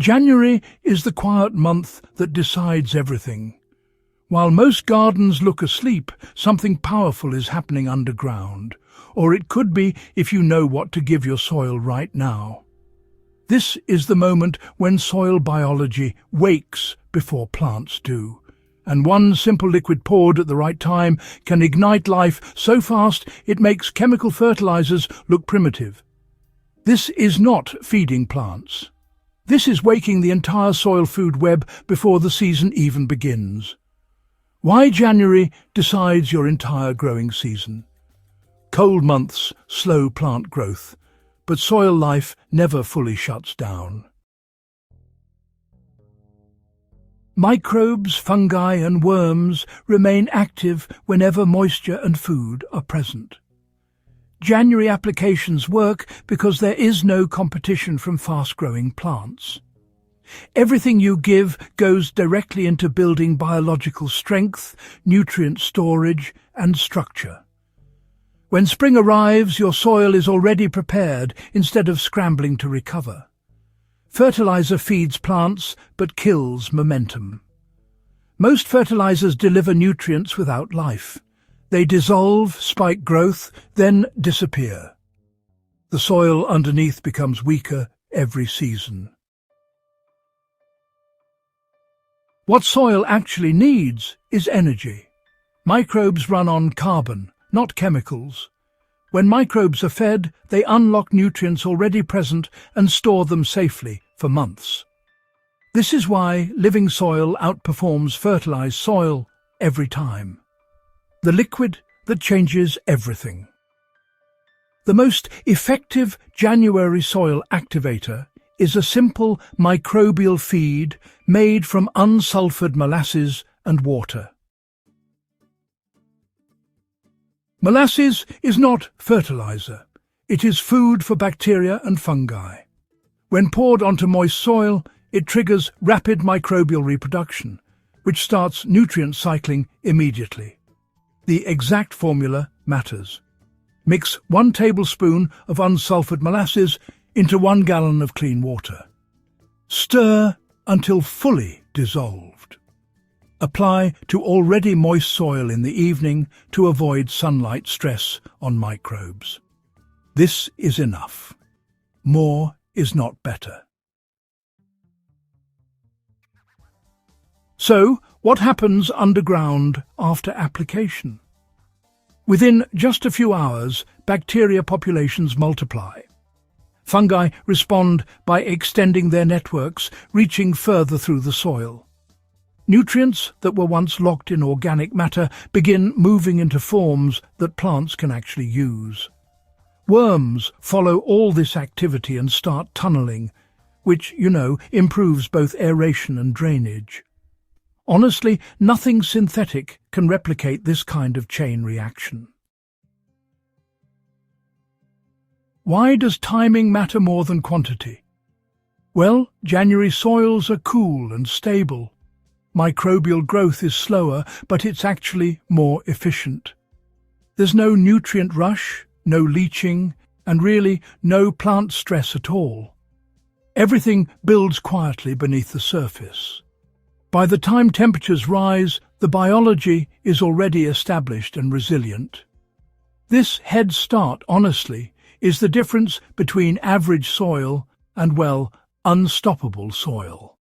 January is the quiet month that decides everything. While most gardens look asleep, something powerful is happening underground, or it could be if you know what to give your soil right now. This is the moment when soil biology wakes before plants do, and one simple liquid poured at the right time can ignite life so fast it makes chemical fertilizers look primitive. This is not feeding plants. This is waking the entire soil food web before the season even begins. Why January decides your entire growing season. Cold months slow plant growth, but soil life never fully shuts down. Microbes, fungi and worms remain active whenever moisture and food are present. January applications work because there is no competition from fast-growing plants. Everything you give goes directly into building biological strength, nutrient storage and structure. When spring arrives, your soil is already prepared instead of scrambling to recover. Fertilizer feeds plants but kills momentum. Most fertilizers deliver nutrients without life. They dissolve, spike growth, then disappear. The soil underneath becomes weaker every season. What soil actually needs is energy. Microbes run on carbon, not chemicals. When microbes are fed, they unlock nutrients already present and store them safely for months. This is why living soil outperforms fertilized soil every time. The liquid that changes everything. The most effective January soil activator is a simple microbial feed made from unsulfured molasses and water. Molasses is not fertilizer. It is food for bacteria and fungi. When poured onto moist soil, it triggers rapid microbial reproduction, which starts nutrient cycling immediately. The exact formula matters. Mix 1 tablespoon of unsulfured molasses into 1 gallon of clean water. Stir until fully dissolved. Apply to already moist soil in the evening to avoid sunlight stress on microbes. This is enough. More is not better. So, what happens underground after application? Within just a few hours, bacteria populations multiply. Fungi respond by extending their networks, reaching further through the soil. Nutrients that were once locked in organic matter begin moving into forms that plants can actually use. Worms follow all this activity and start tunneling, which, improves both aeration and drainage. Honestly, nothing synthetic can replicate this kind of chain reaction. Why does timing matter more than quantity? Well, January soils are cool and stable. Microbial growth is slower, but it's actually more efficient. There's no nutrient rush, no leaching, and really no plant stress at all. Everything builds quietly beneath the surface. By the time temperatures rise, the biology is already established and resilient. This head start, honestly, is the difference between average soil and, unstoppable soil.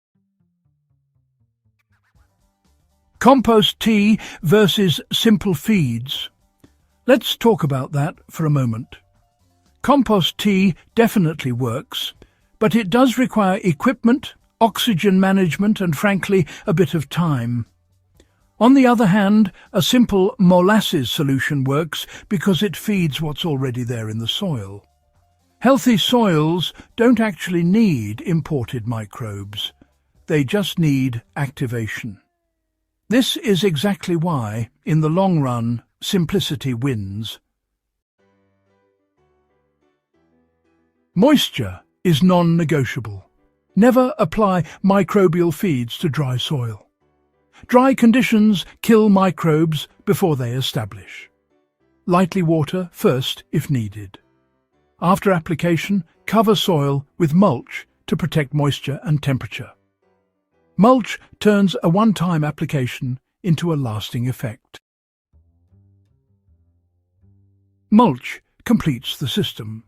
Compost tea versus simple feeds. Let's talk about that for a moment. Compost tea definitely works, but it does require equipment, oxygen management and, frankly, a bit of time. On the other hand, a simple molasses solution works because it feeds what's already there in the soil. Healthy soils don't actually need imported microbes. They just need activation. This is exactly why, in the long run, simplicity wins. Moisture is non-negotiable. Never apply microbial feeds to dry soil. Dry conditions kill microbes before they establish. Lightly water first if needed. After application, cover soil with mulch to protect moisture and temperature. Mulch turns a one-time application into a lasting effect. Mulch completes the system.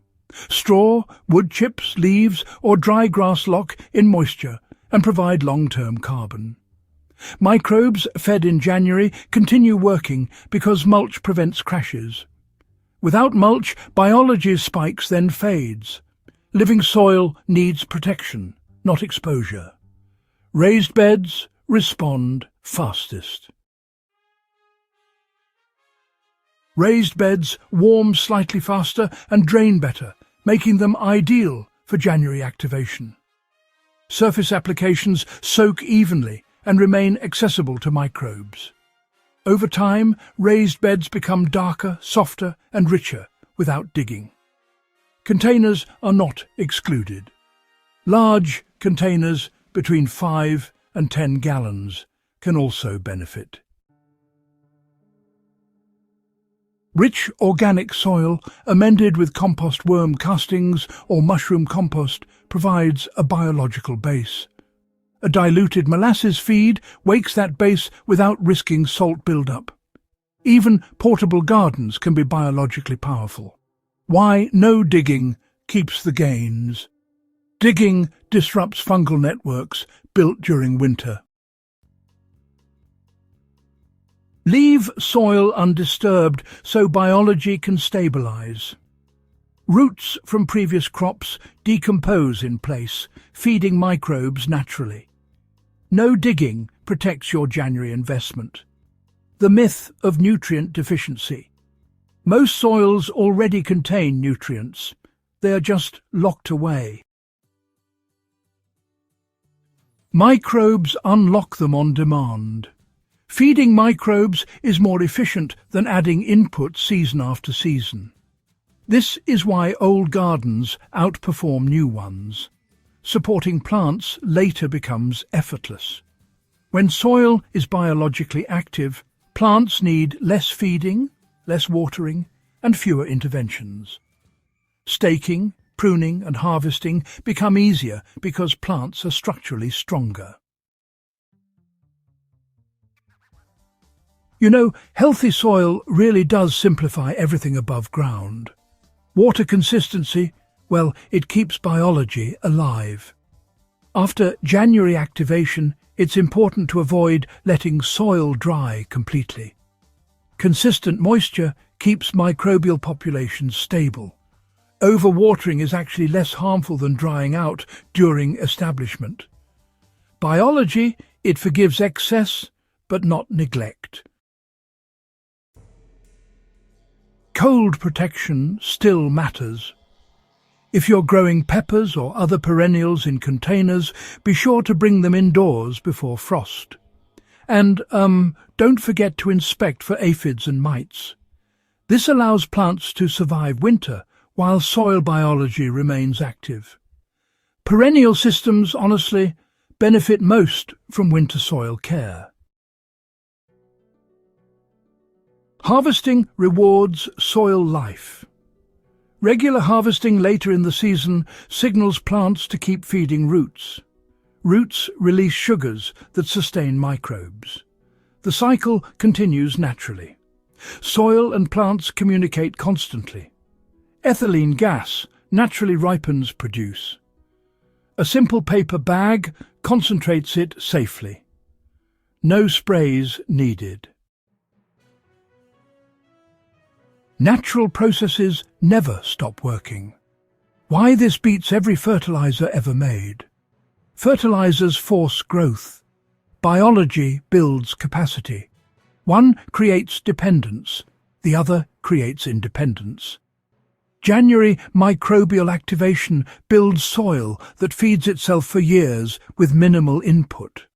Straw, wood chips, leaves or dry grass lock in moisture and provide long-term carbon. Microbes fed in January continue working because mulch prevents crashes. Without mulch, biology's spikes then fades. Living soil needs protection, not exposure. Raised beds respond fastest. Raised beds warm slightly faster and drain better, making them ideal for January activation. Surface applications soak evenly and remain accessible to microbes. Over time, raised beds become darker, softer and richer without digging. Containers are not excluded. Large containers between 5 and 10 gallons can also benefit. Rich organic soil amended with compost worm castings or mushroom compost provides a biological base. A diluted molasses feed wakes that base without risking salt buildup. Even portable gardens can be biologically powerful. Why no digging keeps the gains? Digging disrupts fungal networks built during winter. Leave soil undisturbed so biology can stabilize. Roots from previous crops decompose in place, feeding microbes naturally. No digging protects your January investment. The myth of nutrient deficiency. Most soils already contain nutrients. They are just locked away. Microbes unlock them on demand. Feeding microbes is more efficient than adding input season after season. This is why old gardens outperform new ones. Supporting plants later becomes effortless. When soil is biologically active, plants need less feeding, less watering, and fewer interventions. Staking, pruning, and harvesting become easier because plants are structurally stronger. You know, healthy soil really does simplify everything above ground. Water consistency, well, it keeps biology alive. After January activation, it's important to avoid letting soil dry completely. Consistent moisture keeps microbial populations stable. Overwatering is actually less harmful than drying out during establishment. Biology, it forgives excess, but not neglect. Cold protection still matters. If you're growing peppers or other perennials in containers, be sure to bring them indoors before frost. And don't forget to inspect for aphids and mites. This allows plants to survive winter while soil biology remains active. Perennial systems, honestly, benefit most from winter soil care. Harvesting rewards soil life. Regular harvesting later in the season signals plants to keep feeding roots. Roots release sugars that sustain microbes. The cycle continues naturally. Soil and plants communicate constantly. Ethylene gas naturally ripens produce. A simple paper bag concentrates it safely. No sprays needed. Natural processes never stop working. Why this beats every fertilizer ever made. Fertilizers force growth. Biology builds capacity. One creates dependence, the other creates independence. January microbial activation builds soil that feeds itself for years with minimal input.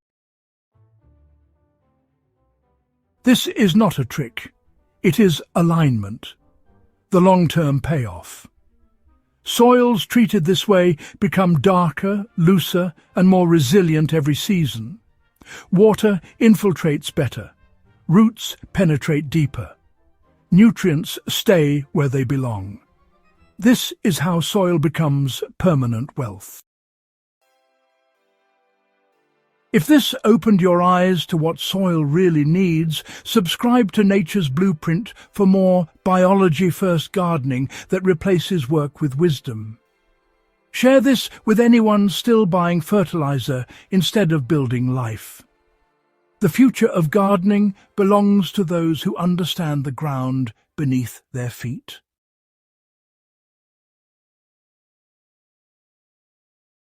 This is not a trick. It is alignment, the long-term payoff. Soils treated this way become darker, looser, and more resilient every season. Water infiltrates better. Roots penetrate deeper. Nutrients stay where they belong. This is how soil becomes permanent wealth. If this opened your eyes to what soil really needs, subscribe to Nature's Blueprint for more biology-first gardening that replaces work with wisdom. Share this with anyone still buying fertilizer instead of building life. The future of gardening belongs to those who understand the ground beneath their feet.